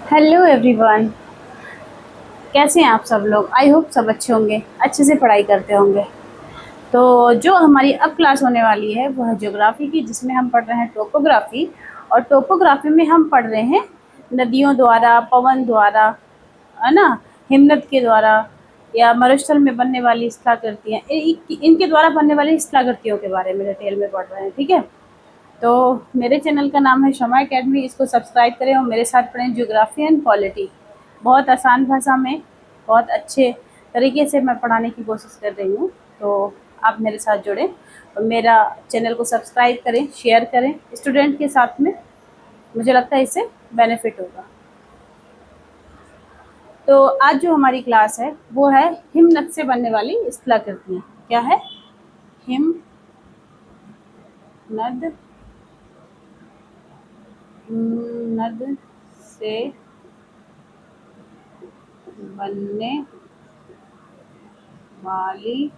Hello everyone. कैसे हैं आप सब लोग? आई होप सब अच्छे होंगे, अच्छे से पढ़ाई करते होंगे। तो जो हमारी अब क्लास होने वाली है वो है ज्योग्राफी की, जिसमें हम पढ़ रहे हैं टोपोग्राफी। और टोपोग्राफी में हम पढ़ रहे हैं नदियों द्वारा, पवन द्वारा, है ना, हिमनद के द्वारा या मरुस्थल में बनने वाली स्थलाकृतियाँ, इनके द्वारा बनने वाली स्थलाकृतियों के बारे में डिटेल में पढ़ रहे हैं। ठीक है। तो मेरे चैनल का नाम है शमा एकेडमी, इसको सब्सक्राइब करें और मेरे साथ पढ़ें ज्योग्राफी एंड पॉलिटी। बहुत आसान भाषा में, बहुत अच्छे तरीके से मैं पढ़ाने की कोशिश कर रही हूँ। तो आप मेरे साथ जुड़ें और मेरा चैनल को सब्सक्राइब करें, शेयर करें स्टूडेंट के साथ में। मुझे लगता है इससे बेनिफिट होगा। तो आज जो हमारी क्लास है वो है हिमनद से बनने वाली स्थलाकृतियाँ। क्या है? हिमनद, नद से बनने वाली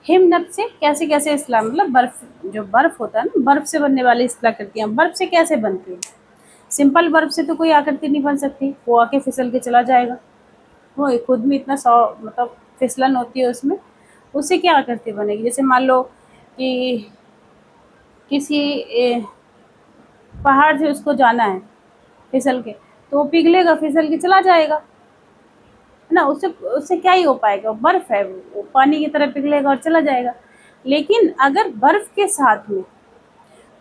हिमनद से कैसे कैसे स्थला, मतलब बर्फ, जो बर्फ होता है ना, बर्फ से बनने वाली स्थलाकृतियाँ बर्फ से कैसे बनती है। सिंपल बर्फ से तो कोई आकृति नहीं बन सकती, वो आके फिसल के चला जाएगा। वो खुद में इतना सौ मतलब फिसलन होती है उसमें, उससे क्या आकृति बनेगी। जैसे मान लो कि किसी पहाड़ से उसको जाना है फिसल के, तो वो पिघलेगा, फिसल के चला जाएगा, है ना। उससे उससे क्या ही हो पाएगा, बर्फ है, वो पानी की तरह पिघलेगा और चला जाएगा। लेकिन अगर बर्फ के साथ में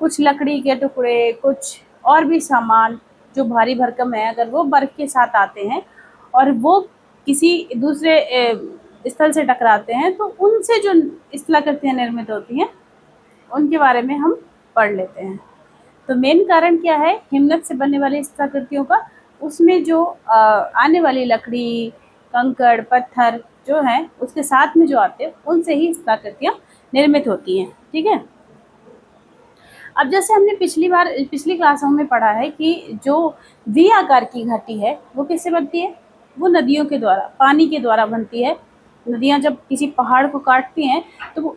कुछ लकड़ी के टुकड़े, कुछ और भी सामान जो भारी भरकम है, अगर वो बर्फ के साथ आते हैं और वो किसी दूसरे स्थल से टकराते हैं, तो उनसे जो स्थलाकृतियाँ निर्मित होती हैं उनके बारे में हम पढ़ लेते हैं। तो मेन कारण क्या है हिमनद से बनने वाली स्थलाकृतियों का? उसमें जो आने वाली लकड़ी, कंकड़, पत्थर जो हैं उसके साथ में जो आते हैं उनसे ही स्थलाकृतियाँ निर्मित होती हैं। ठीक है। अब जैसे हमने पिछली क्लासों में पढ़ा है कि जो वी आकार की घाटी है वो किससे बनती है? वो नदियों के द्वारा, पानी के द्वारा बनती है। नदियाँ जब किसी पहाड़ को काटती हैं तो वो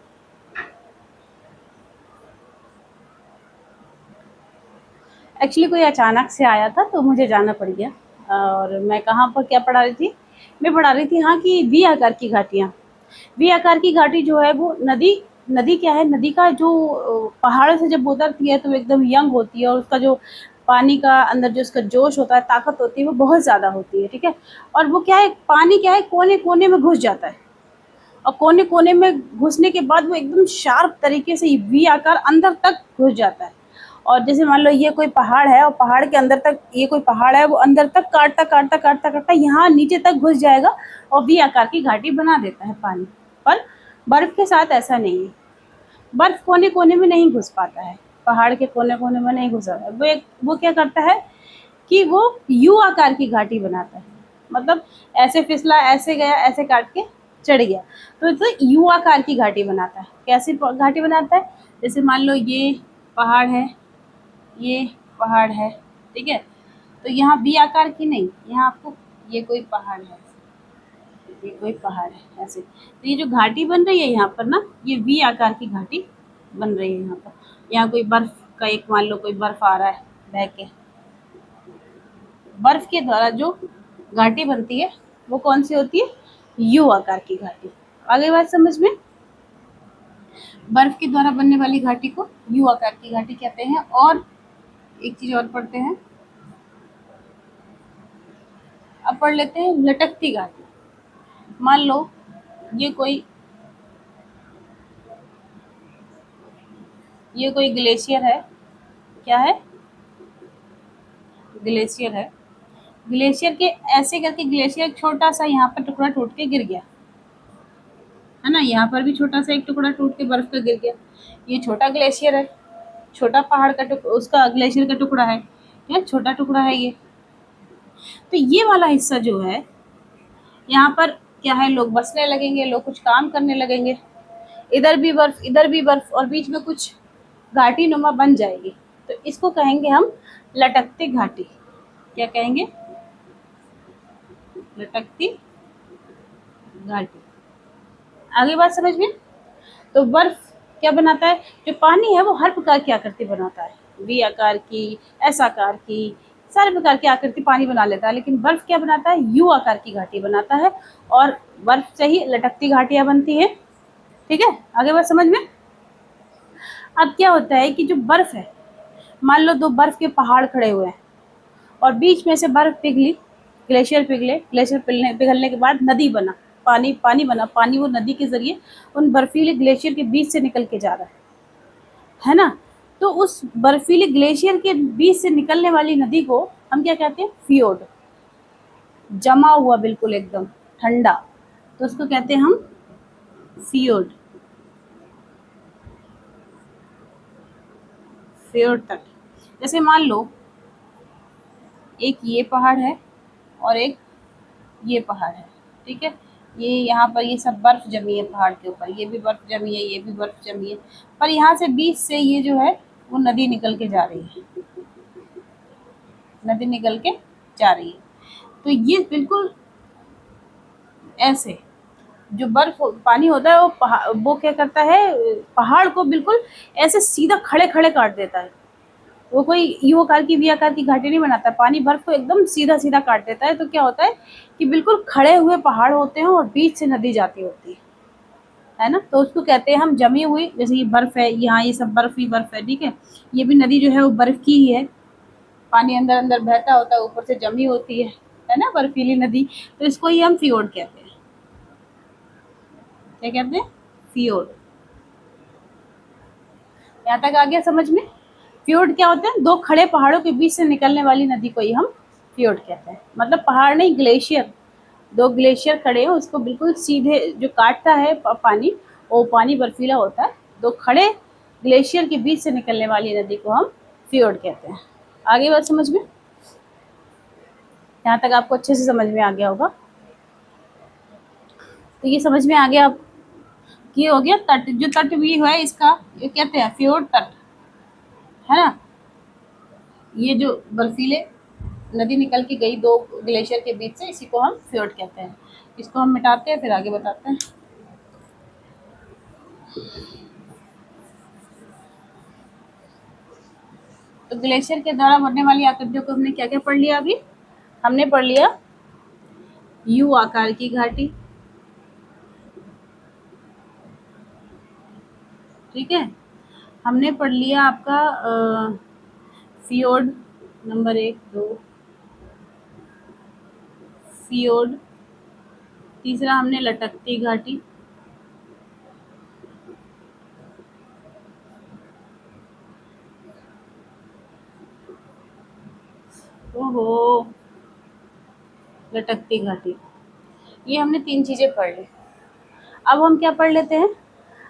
एक्चुअली कोई अचानक से आया था तो मुझे जाना पड़ गया। और मैं कहाँ पर क्या पढ़ा रही थी? मैं पढ़ा रही थी हाँ कि वी आकार की घाटियाँ। वी आकार की घाटी जो है वो नदी, नदी क्या है, नदी का जो पहाड़ से जब उतरती है तो एकदम यंग होती है और उसका जो पानी का अंदर जो उसका जोश होता है, ताकत होती है, वो बहुत ज़्यादा होती है। ठीक है। और वो क्या है, पानी क्या है, कोने कोने में घुस जाता है और कोने कोने में घुसने के बाद वो एकदम शार्प तरीके से वी आकार अंदर तक घुस जाता है। और जैसे मान लो ये कोई पहाड़ है और पहाड़ के अंदर तक, ये कोई पहाड़ है, वो अंदर तक काटता काटता काटता काटता यहाँ नीचे तक घुस जाएगा और वी आकार की घाटी बना देता है पानी। पर बर्फ के साथ ऐसा नहीं है। बर्फ कोने कोने में नहीं घुस पाता है, पहाड़ के कोने कोने में नहीं घुसा है। वो क्या करता है कि वो यू आकार की घाटी बनाता है। मतलब ऐसे फिसला, ऐसे गया, ऐसे काट के चढ़ गया, तो यू आकार की घाटी बनाता है। कैसी घाटी बनाता है? जैसे मान लो ये पहाड़ है, ये पहाड़ है, ठीक है। तो यहाँ बी आकार की नहीं, यहाँ आपको ये कोई पहाड़ है, ये कोई पहाड़ है ऐसे, तो ये जो घाटी बन रही है यहाँ पर ना, ये वी आकार की घाटी बन रही है यहाँ पर। यहाँ कोई बर्फ का एक, मान लो कोई बर्फ आ रहा है बह के, बर्फ के द्वारा जो घाटी बनती है वो कौन सी होती है? यू आकार की घाटी। आगे बात समझ में? बर्फ के द्वारा बनने वाली घाटी को यू आकार की घाटी कहते हैं। और एक चीज और पढ़ते हैं, अब पढ़ लेते हैं लटकती घाटी। मान लो ये कोई, ये कोई ग्लेशियर है। क्या है? ग्लेशियर है। ग्लेशियर के ऐसे करके ग्लेशियर छोटा सा यहाँ पर टुकड़ा टूट के गिर गया, है ना। यहाँ पर भी छोटा सा एक टुकड़ा टूट के बर्फ का गिर गया। ये छोटा ग्लेशियर है, छोटा पहाड़ का उसका ग्लेशियर का टुकड़ा है, क्या छोटा टुकड़ा है ये। तो ये वाला हिस्सा जो है, यहाँ पर क्या है, लोग बसने लगेंगे, लोग कुछ काम करने लगेंगे, इधर भी बर्फ, इधर भी बर्फ, और बीच में कुछ घाटी नुमा बन जाएगी। तो इसको कहेंगे हम लटकती घाटी। क्या कहेंगे? लटकती घाटी। आगे बात समझ में? तो बर्फ क्या बनाता है? जो पानी है वो हर प्रकार की आकृति बनाता है, वी आकार की, एस आकार की, सारे प्रकार की आकृति पानी बना लेता है। लेकिन बर्फ क्या बनाता है? यू आकार की घाटी बनाता है, और बर्फ से ही लटकती घाटियां बनती हैं। ठीक है, आगे बात समझ में। अब क्या होता है कि जो बर्फ है, मान लो दो बर्फ के पहाड़ खड़े हुए हैं और बीच में से बर्फ पिघली, ग्लेशियर पिघले, ग्लेशियर पिघलने के बाद नदी बना, पानी पानी बना, पानी वो नदी के जरिए उन बर्फीले ग्लेशियर के बीच से निकल के जा रहा है ना। तो उस बर्फीले ग्लेशियर के बीच से निकलने वाली नदी को हम क्या कहते हैं? फियोर्ड। जमा हुआ बिल्कुल एकदम ठंडा, तो उसको कहते हैं हम फियोर्ड। फियोर्ड तट। जैसे मान लो एक ये पहाड़ है और एक ये पहाड़ है, ठीक है। ये यहाँ पर ये सब बर्फ जमी है पहाड़ के ऊपर, ये भी बर्फ जमी है, ये भी बर्फ जमी है, पर यहाँ से बीच से ये जो है वो नदी निकल के जा रही है, नदी निकल के जा रही है। तो ये बिल्कुल ऐसे जो बर्फ पानी होता है वो क्या करता है? पहाड़ को बिल्कुल ऐसे सीधा खड़े खड़े काट देता है। वो कोई यू आकार की, वी आकार की घाटी नहीं बनाता, पानी बर्फ को एकदम सीधा सीधा काट देता है। तो क्या होता है कि बिल्कुल खड़े हुए पहाड़ होते हैं और बीच से नदी जाती होती है ना। तो उसको कहते हैं हम जमी हुई। जैसे ये बर्फ है, यहाँ ये सब बर्फ ही बर्फ है, ठीक है। ये भी नदी जो है वो बर्फ की ही है, पानी अंदर अंदर बहता होता है, ऊपर से जमी होती है ना, बर्फीली नदी। तो इसको ही हम फियोर्ड कहते हैं। क्या कहते हैं? फियोर्ड। यहाँ तक आ गया समझ में? फियोर्ड क्या होते हैं? दो खड़े पहाड़ों के बीच से निकलने वाली नदी को ही हम फियोर्ड कहते हैं। मतलब पहाड़ नहीं, ग्लेशियर। दो ग्लेशियर खड़े हैं, उसको बिल्कुल सीधे जो काटता है पानी, वो पानी बर्फीला होता है। दो खड़े ग्लेशियर के बीच से निकलने वाली नदी को हम फियोर्ड कहते हैं। आगे बात समझ में? यहाँ तक आपको अच्छे से समझ में आ गया होगा। तो ये समझ में आ गया आप ये हो गया तट। जो तट भी है इसका ये कहते हैं फियोर्ड तट, है ना। ये जो बर्फीले नदी निकल के गई दो ग्लेशियर के बीच से, इसी को हम फियोर्ड कहते हैं। इसको हम मिटाते हैं, फिर आगे बताते हैं। तो ग्लेशियर के द्वारा बनने वाली आकृतियों को हमने क्या क्या पढ़ लिया? अभी हमने पढ़ लिया यू आकार की घाटी, ठीक है। हमने पढ़ लिया आपका फियोर्ड नंबर 1, 2 फियोर्ड। तीसरा हमने लटकती घाटी। ओहो, लटकती घाटी। ये हमने 3 चीजें पढ़ ली। अब हम क्या पढ़ लेते हैं?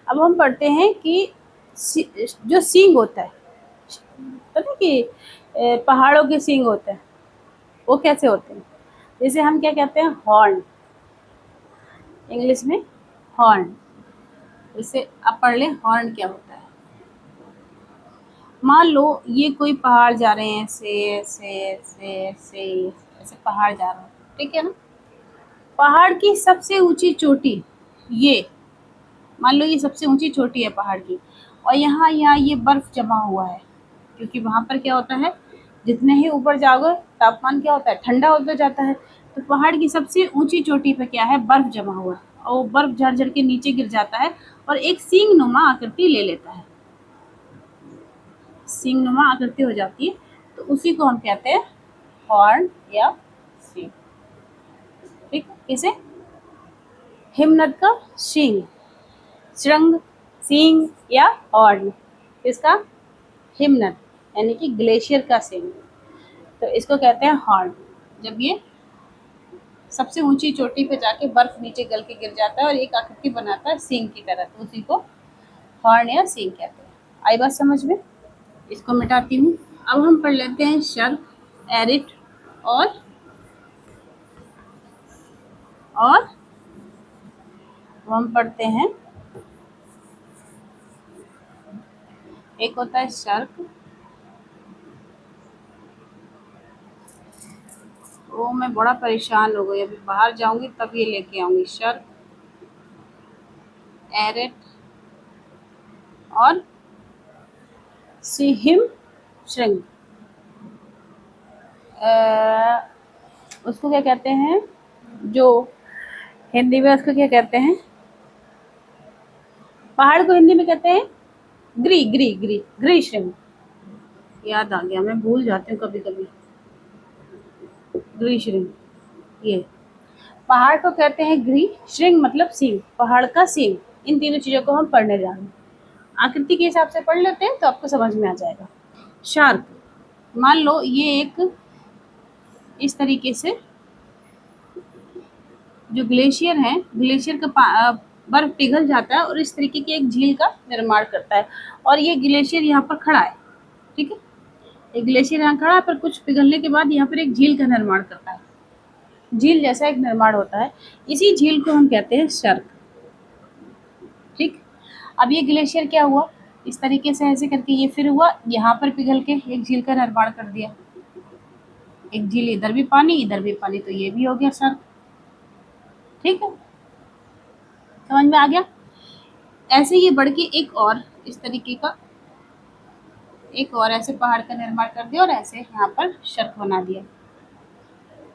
अब हम पढ़ते हैं कि जो सींग होता है, पता है कि पहाड़ों के सींग होते हैं, वो कैसे होते हैं? जैसे हम क्या कहते हैं? हॉर्न, इंग्लिश में हॉर्न। जैसे आप पढ़ लें हॉर्न क्या होता है। मान लो ये कोई पहाड़ जा रहे हैं, ऐसे ऐसे ऐसे ऐसे ऐसे पहाड़ जा रहे हैं, ठीक है ना। पहाड़ की सबसे ऊंची चोटी, ये मान लो ये सबसे ऊंची चोटी है पहाड़ की, और यहाँ यहाँ ये बर्फ जमा हुआ है। क्योंकि वहाँ पर क्या होता है, जितने ही ऊपर जाओगे तापमान क्या होता है? ठंडा होता जाता है। तो पहाड़ की सबसे ऊंची चोटी पे क्या है? बर्फ जमा हुआ है, और वो बर्फ झड़ झड़ के नीचे गिर जाता है और एक सींग नुमा आकृति ले लेता है, सींग नुमा आकृति हो जाती है। तो उसी को हम कहते हैं हॉर्न या सींग, ठीक है। इसे हिमनद का सींग, श्रृंग, सींग या हॉर्न, इसका हिमनद यानी कि ग्लेशियर का सींग, तो इसको कहते हैं हॉर्न। जब ये सबसे ऊंची चोटी पे जाके बर्फ नीचे गल के गिर जाता है और एक आकृति बनाता है सींग की तरह, तो उसी को हॉर्न या सींग कहते हैं। आई बात समझ में? इसको मिटाती हूँ। अब हम पढ़ लेते हैं शर्क, एरिट और हम पढ़ते हैं, एक होता है शर्क। वो मैं बड़ा परेशान हो गई, अभी बाहर जाऊंगी तब ये लेके आऊंगी। शर्क, एरिट और सिहिम श्रृंग, उसको क्या कहते हैं, जो हिंदी में उसको क्या कहते हैं, पहाड़ को हिंदी में कहते हैं ग्री ग्री ग्री ग्री श्रृंग। याद आ गया, मैं भूल जाती हूँ कभी कभी। ग्री श्रृंग, ये पहाड़ को कहते हैं ग्री, श्रृंग मतलब सींग, पहाड़ का सींग। इन तीनों चीजों को हम पढ़ने जा रहे हैं। आकृति के हिसाब से पढ़ लेते हैं तो आपको समझ में आ जाएगा। शार्क, मान लो ये एक इस तरीके से जो ग्लेशियर है, ग्लेशियर का बर्फ पिघल जाता है और इस तरीके की एक झील का निर्माण करता है। और ये ग्लेशियर यहाँ पर खड़ा है, ठीक है, एक ग्लेशियर यहाँ खड़ा है, पर कुछ पिघलने के बाद यहाँ पर एक झील का निर्माण करता है, झील जैसा एक निर्माण होता है। इसी झील को हम कहते हैं शार्क, ठीक। अब ये ग्लेशियर क्या हुआ, इस तरीके से ऐसे करके ये फिर हुआ, यहाँ पर पिघल के एक झील का निर्माण कर दिया, एक झील, इधर भी पानी इधर भी पानी, तो ये भी हो गया शार्क, ठीक है, समझ में आ गया। ऐसे ये बढ़ के एक और इस तरीके का एक और ऐसे पहाड़ का निर्माण कर दिया और ऐसे यहाँ पर शार्क बना दिया।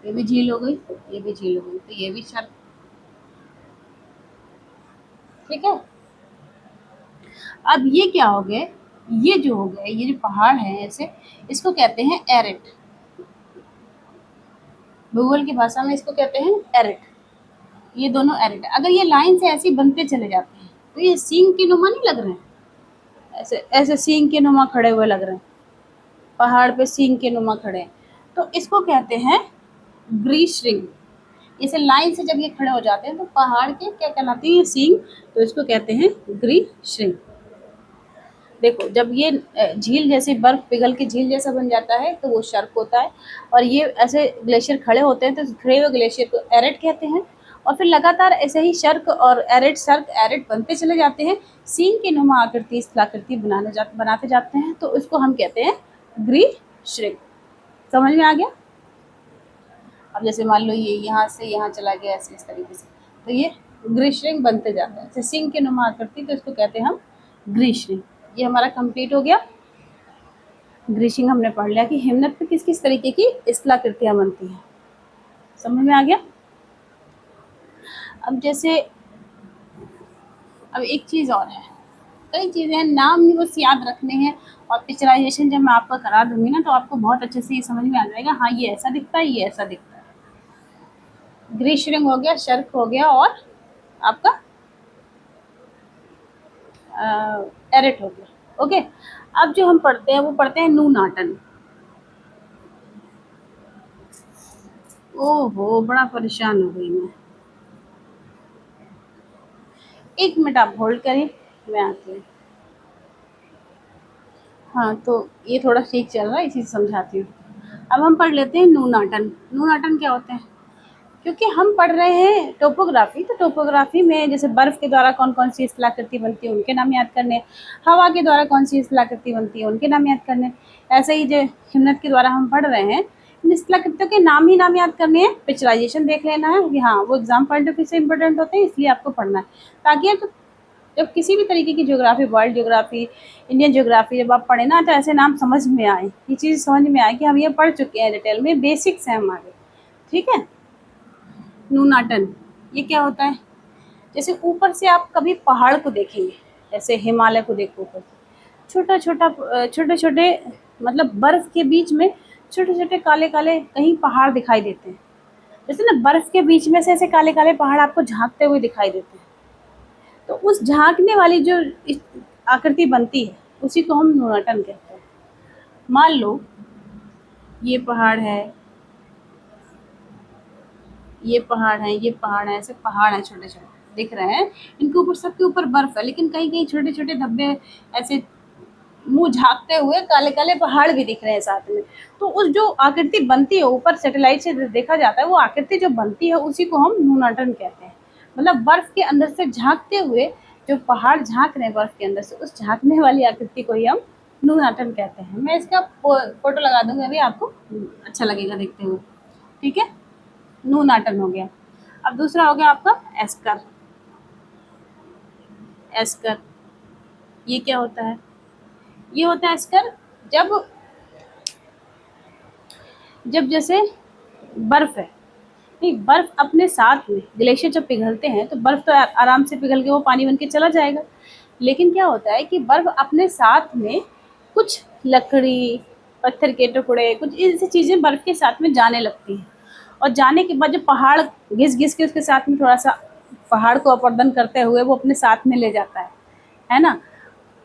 ये भी झील हो गई, ये भी झील हो गई, तो ये भी शार्क, ठीक है। अब ये क्या हो गए, ये जो हो गए, ये जो पहाड़ है ऐसे, इसको कहते हैं एरेट, भूगोल की भाषा में इसको कहते हैं एरेट। ये दोनों एरेट, अगर ये लाइन से ऐसे बनते चले जाते हैं तो ये सींग के नुमा नहीं लग रहे हैं, ऐसे ऐसे सींग के नुमा खड़े हुए लग रहे हैं, पहाड़ पे सींग के नुमा खड़े हैं, तो इसको कहते हैं ग्रीस रिंग। इसे लाइन से जब ये खड़े हो जाते हैं तो पहाड़ के क्या कहलाते हैं, ये सींग, तो इसको कहते हैं ग्रीस रिंग। देखो जब ये झील जैसे बर्फ पिघल के झील जैसा बन जाता है तो वो शार्क होता है, और ये ऐसे ग्लेशियर खड़े होते हैं तो खड़े हुए ग्लेशियर को एरेट कहते हैं। और फिर लगातार ऐसे ही शार्क और एरेट, शार्क एरेट बनते चले जाते हैं, सींग के नुमा आकृति, स्थलाकृति बनाते जाते हैं, तो इसको हम कहते हैं ग्रीस श्रिंग। समझ में आ गया। अब जैसे मान लो ये यहाँ से यहाँ चला गया ऐसे इस तरीके से, तो ये ग्रीस श्रिंग बनते जाते हैं, सींग के नुमा आकृति, तो इसको कहते हैं हम ग्रीस श्रिंग। ये हमारा कंप्लीट हो गया। ग्रीशिंग हमने पढ़ लिया कि हिमनद पे किस किस तरीके की स्थलाकृतियां बनती हैं, समझ में आ गया। अब जैसे अब एक चीज़ और है, कई चीज़ें नाम भी बस याद रखने हैं, और पिक्चराइजेशन जब मैं आपको करा दूंगी ना तो आपको बहुत अच्छे से ये समझ में आ जाएगा, हाँ ये ऐसा दिखता है, ये ऐसा दिखता है। ग्रीशिंग हो गया, शार्क हो गया, और आपका एरेट हो गया। ओके, अब जो हम पढ़ते हैं वो पढ़ते हैं नूनाटन। ओहो बड़ा परेशान हो गई मैं, एक मिनट आप होल्ड करें, मैं आती हूँ। हाँ तो ये थोड़ा ठीक चल रहा है, इसी से समझाती हूँ। अब हम पढ़ लेते हैं नूनाटन। नूनाटन क्या होते हैं, क्योंकि हम पढ़ रहे हैं टोपोग्राफी, तो टोपोग्राफी में जैसे बर्फ के द्वारा कौन कौन सी स्थलाकृति बनती है उनके नाम याद करने, हवा के द्वारा कौन सी स्थलाकृति बनती है उनके नाम याद करने, ऐसे ही जो हिमनद के द्वारा हम पढ़ रहे हैं इन स्थलाकृतियों के नाम ही नाम याद करने हैं, पिक्चराइजेशन देख लेना है कि हाँ वो एग्जाम पॉइंट ऑफ व्यू से इंपॉर्टेंट होते हैं, इसलिए आपको पढ़ना है, ताकि आप जब किसी भी तरीके की geography, world geography, Indian geography जब आप पढ़े ना तो ऐसे नाम समझ में आए, ये चीज़ समझ में आए कि हम ये पढ़ चुके हैं डिटेल में, बेसिक्स हैं हमारे, ठीक है। नूनाटन ये क्या होता है, जैसे ऊपर से आप कभी पहाड़ को देखेंगे, जैसे हिमालय को देखो ऊपर, छोटे छोटे मतलब बर्फ के बीच में छोटे छोटे काले काले कहीं पहाड़ दिखाई देते हैं, जैसे ना बर्फ के बीच में से ऐसे काले काले पहाड़ आपको झांकते हुए दिखाई देते हैं, तो उस झांकने वाली जो आकृति बनती है उसी को हम नूनाटन कहते हैं। मान लो ये पहाड़ है, ये पहाड़ है, ये पहाड़ है, ऐसे पहाड़ हैं छोटे छोटे दिख रहे हैं, इनके ऊपर, सबके ऊपर बर्फ है, लेकिन कहीं कहीं छोटे छोटे धब्बे ऐसे मुंह झांकते हुए काले काले पहाड़ भी दिख रहे हैं साथ में। तो उस जो आकृति बनती है ऊपर सैटेलाइट से देखा जाता है, वो आकृति जो बनती है उसी को हम नूनाटन कहते हैं। मतलब बर्फ के अंदर से झांकते हुए जो पहाड़ झांक रहे हैं बर्फ के अंदर से, उस झांकने वाली आकृति को ही हम नूनाटन कहते हैं। मैं इसका फोटो लगा दूंगी अभी, आपको अच्छा लगेगा देखते हुए, ठीक है। नूनाटन हो गया। अब दूसरा हो गया आपका एस्कर। एस्कर ये क्या होता है? ये होता है स्कर जब जब जैसे बर्फ है, नहीं बर्फ अपने साथ में ग्लेशियर जब पिघलते हैं तो बर्फ तो आराम से पिघल के वो पानी बन के चला जाएगा। लेकिन क्या होता है कि बर्फ अपने साथ में कुछ लकड़ी, पत्थर के टुकड़े, कुछ ऐसी चीजें बर्फ के साथ में जाने लगती हैं। और जाने के बाद जब पहाड़ घिस घिस के उसके साथ में थोड़ा सा पहाड़ को अपर्दन करते हुए वो अपने साथ में ले जाता है ना।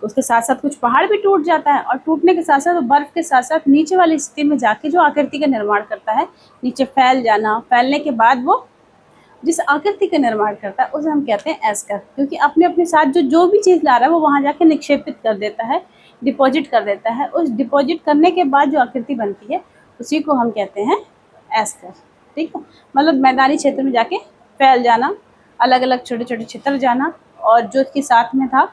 उसके साथ साथ कुछ पहाड़ भी टूट जाता है, और टूटने के साथ साथ बर्फ के साथ साथ नीचे वाली स्थिति में जाके जो आकृति का निर्माण करता है, नीचे फैल जाना, फैलने के बाद वो जिस आकृति का निर्माण करता है उसे हम कहते हैं एस्कर। क्योंकि अपने अपने साथ जो भी चीज़ ला रहा है वो वहाँ जाके निक्षेपित कर देता है, डिपॉजिट कर देता है। उस डिपॉजिट करने के बाद जो आकृति बनती है उसी को हम कहते हैं एस्कर। ठीक है, मतलब मैदानी क्षेत्र में जाके फैल जाना, अलग अलग छोटे छोटे क्षेत्र जाना, और जो इसके साथ में था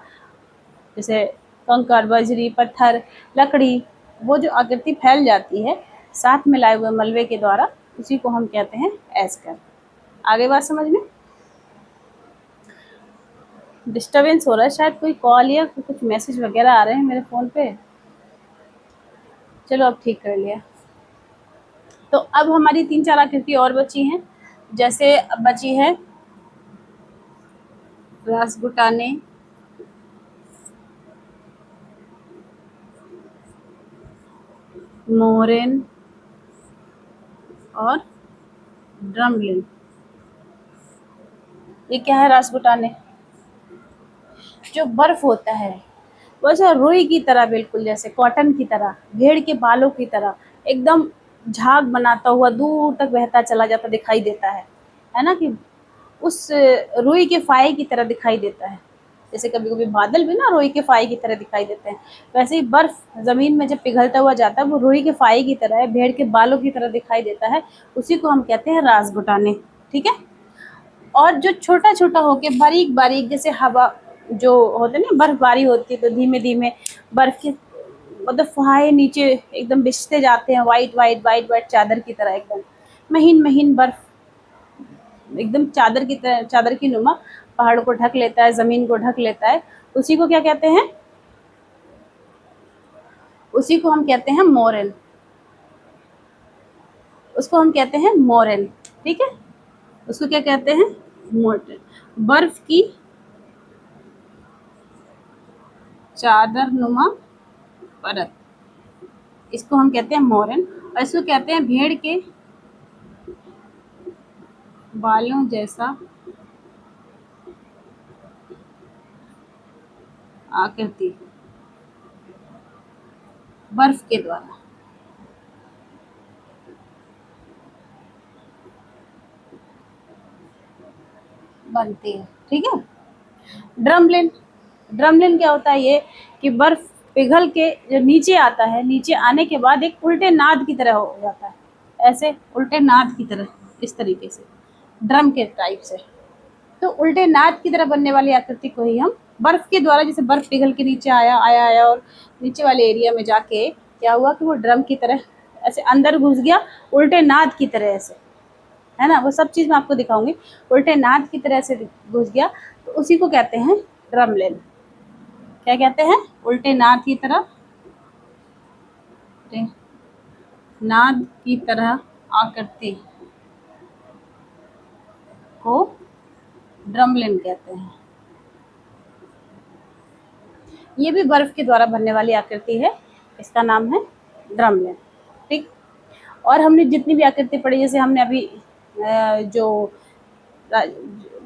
जैसे कंकर, बजरी, पत्थर, लकड़ी, वो जो आकृति फैल जाती है साथ में लाए हुए मलबे के द्वारा, उसी को हम कहते हैं एस्कर। आगे बात समझ में? डिस्टरबेंस हो रहा है शायद, कोई कॉल या कुछ मैसेज वगैरह आ रहे हैं मेरे फ़ोन पे। चलो अब ठीक कर लिया। तो अब हमारी 3-4 आकृति और बची हैं। जैसे अब बची है रासबुटाने, मोरेन और ड्रमलिन। ये क्या है? रासबुटाने जो बर्फ होता है वैसे रुई की तरह, बिल्कुल जैसे कॉटन की तरह, भेड़ के बालों की तरह एकदम झाग बनाता हुआ दूर तक बहता चला जाता दिखाई देता है ना। कि उस रुई के फाये की तरह दिखाई देता है। जैसे कभी कभी बादल भी ना रुई के फाये की तरह दिखाई देते हैं, वैसे ही बर्फ जमीन में जब पिघलता हुआ जाता है वो रुई के फाये की तरह है, भेड़ के बालों की तरह दिखाई देता है। उसी को हम कहते हैं रासबुटाने। ठीक है। और जो छोटा छोटा होके बारीक बारीक, जैसे हवा जो होते हैं ना, बर्फबारी होती है तो धीमे धीमे बर्फ के मतलब फुहारे नीचे एकदम बिछते जाते हैं, वाइट वाइट वाइट वाइट चादर की तरह, एकदम महीन महीन बर्फ, एकदम चादर की तरह, चादर की नुमा पहाड़ को ढक लेता है, जमीन को ढक लेता है। उसी को क्या कहते हैं? उसी को हम कहते हैं मोरेन। उसको हम कहते हैं मोरेन। ठीक है, उसको क्या कहते हैं? मोरेन। बर्फ की चादर नुमा परत, इसको हम कहते हैं मोरेन। और इसको कहते हैं भेड़ के बालों जैसा आकृति बर्फ के द्वारा बनती है। ठीक है। ड्रमलिन, ड्रमलिन क्या होता है? ये कि बर्फ पिघल के जो नीचे आता है, नीचे आने के बाद एक उल्टे नाद की तरह हो जाता है, ऐसे उल्टे नाद की तरह, इस तरीके से ड्रम के टाइप से। तो उल्टे नाद की तरह बनने वाली आकृति को ही हम बर्फ के द्वारा, जैसे बर्फ पिघल के नीचे आया आया आया और नीचे वाले एरिया में जाके क्या हुआ कि वो ड्रम की तरह ऐसे अंदर घुस गया, उल्टे नाद की तरह ऐसे, है ना। वो सब चीज़ मैं आपको दिखाऊंगी। उल्टे नाद की तरह से घुस गया, तो उसी को कहते हैं ड्रमलिन। क्या कहते हैं? उल्टे नाद की तरह, नाद की तरह आकृति को ड्रमलिन कहते हैं। ये भी बर्फ के द्वारा बनने वाली आकृति है, इसका नाम है ड्रमलिन। ठीक। और हमने जितनी भी आकृति पढ़ी, जैसे हमने अभी जो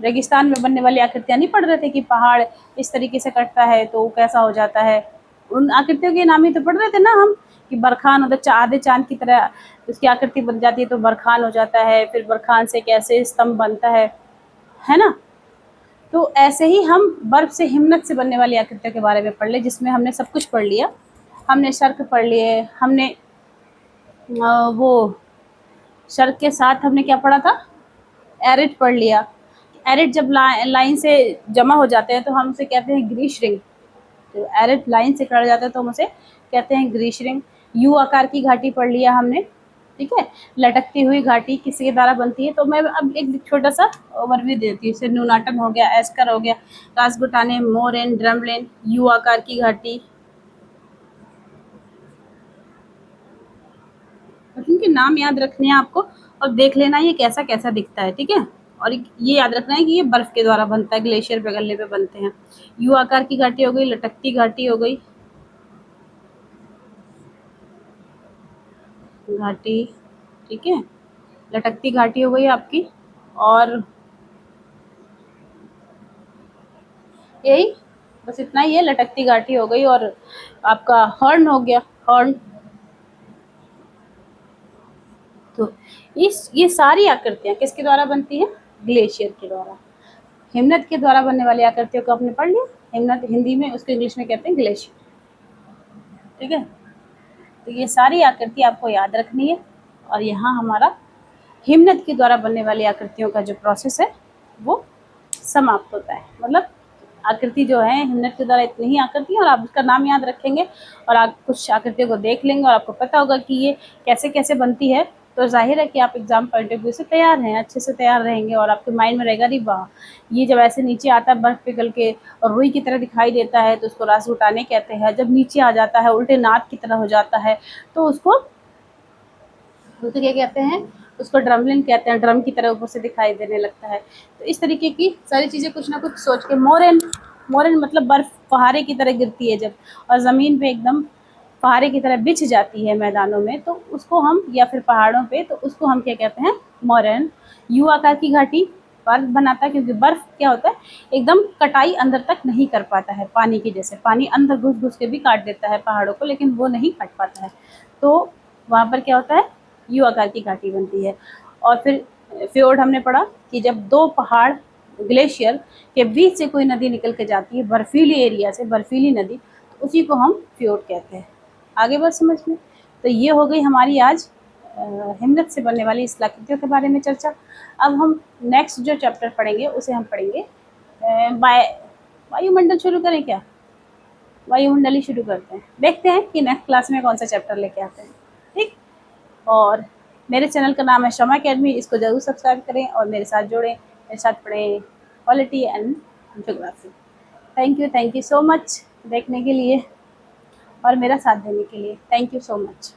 रेगिस्तान में बनने वाली आकृतियां नहीं पढ़ रहे थे कि पहाड़ इस तरीके से कटता है तो कैसा हो जाता है, उन आकृतियों के नाम ही तो पढ़ रहे थे ना हम, कि बरखान होता है, आधे चांद की तरह उसकी आकृति बन जाती है तो बरखान हो जाता है, फिर बरखान से कैसे स्तंभ बनता है ना। तो ऐसे ही हम बर्फ से हिम्मत से बनने वाली आकृतियों के बारे में पढ़ ले, जिसमें हमने सब कुछ पढ़ लिया। हमने शर्क पढ़ लिए, हमने वो शर्क के साथ हमने क्या पढ़ा था? एरिड पढ़ लिया। एरिड जब लाइन से जमा हो जाते हैं तो हम उसे कहते हैं ग्रीशरिंग। तो एरिड लाइन से कट जाता है तो हम उसे कहते हैं ग्रीशरिंग। यू आकार की घाटी पढ़ लिया हमने, ठीक है। लटकती हुई घाटी किसके द्वारा बनती है, तो मैं अब एक छोटा सा ओवरव्यू देती हूँ। जैसे न्यूनाटन हो गया, एस्कर हो गया, रासपुटाने, मोरेन, ड्रमलेन, यू आकार की घाटी, इनके नाम याद रखने हैं आपको और देख लेना ये कैसा कैसा दिखता है, ठीक है। और ये याद रखना है कि ये बर्फ के द्वारा बनता है, ग्लेशियर पिघलने पे बनते हैं। यू आकार की घाटी हो गई, लटकती घाटी हो गई, घाटी, ठीक है, लटकती घाटी हो गई आपकी। और यही, बस इतना ही है, लटकती घाटी हो गई। और आपका हॉर्न हो गया, हॉर्न। तो ये सारी आकृतियां किसके द्वारा बनती है, ग्लेशियर के द्वारा। हिमनद के द्वारा बनने वाली आकृतियों को आपने पढ़ लिया। हिमनद हिंदी में, उसको इंग्लिश में कहते हैं ग्लेशियर, ठीक है। तो ये सारी आकृति आपको याद रखनी है। और यहाँ हमारा हिमनद के द्वारा बनने वाली आकृतियों का जो प्रोसेस है वो समाप्त होता है। मतलब आकृति जो है हिमनद के द्वारा इतनी ही आकृति, और आप उसका नाम याद रखेंगे और आप कुछ आकृतियों को देख लेंगे और आपको पता होगा कि ये कैसे कैसे बनती है, तो जाहिर है कि आप एग्जाम पॉइंट ऑफ व्यू से तैयार हैं, अच्छे से तैयार रहेंगे। और आपके माइंड में रहेगा, अरे वाह, ये जब ऐसे नीचे आता है बर्फ पिघल के और रुई की तरह दिखाई देता है तो उसको रासबुटाने कहते हैं। जब नीचे आ जाता है उल्टे नाद की तरह हो जाता है तो उसको क्या कहते हैं, उसको ड्रमलिन कहते हैं, ड्रम की तरह ऊपर से दिखाई देने लगता है। तो इस तरीके की सारी चीज़ें कुछ ना कुछ सोच के। मोरेन, मोरेन मतलब बर्फ फहारे की तरह गिरती है जब, और ज़मीन पे एकदम फहारे की तरह बिछ जाती है मैदानों में, तो उसको हम, या फिर पहाड़ों पे, तो उसको हम क्या कहते हैं, मोरेन। यू आकार की घाटी बर्फ बनाता है, क्योंकि बर्फ क्या होता है, एकदम कटाई अंदर तक नहीं कर पाता है, पानी की जैसे पानी अंदर घुस घुस के भी काट देता है पहाड़ों को, लेकिन वो नहीं काट पाता है। तो वहाँ पर क्या होता है, यू आकार की घाटी बनती है। और फिर फ्योर्ड हमने पढ़ा कि जब दो पहाड़, ग्लेशियर के बीच से कोई नदी निकल के जाती है, बर्फीली एरिया से, बर्फीली नदी, तो उसी को हम फ्योर्ड कहते हैं। आगे बात समझ में। तो ये हो गई हमारी आज हिमनद से बनने वाली स्थलाकृतियों के बारे में चर्चा। अब हम नेक्स्ट जो चैप्टर पढ़ेंगे उसे हम पढ़ेंगे वायुमंडल। शुरू करें क्या, वायुमंडल ही शुरू करते हैं, देखते हैं कि नेक्स्ट क्लास में कौन सा चैप्टर लेके आते हैं, ठीक। और मेरे चैनल का नाम है शमा अकेडमी, इसको ज़रूर सब्सक्राइब करें और मेरे साथ जुड़ें, मेरे साथ पढ़ें polity and geography. Thank you so much देखने के लिए और मेरा साथ देने के लिए। Thank you so much.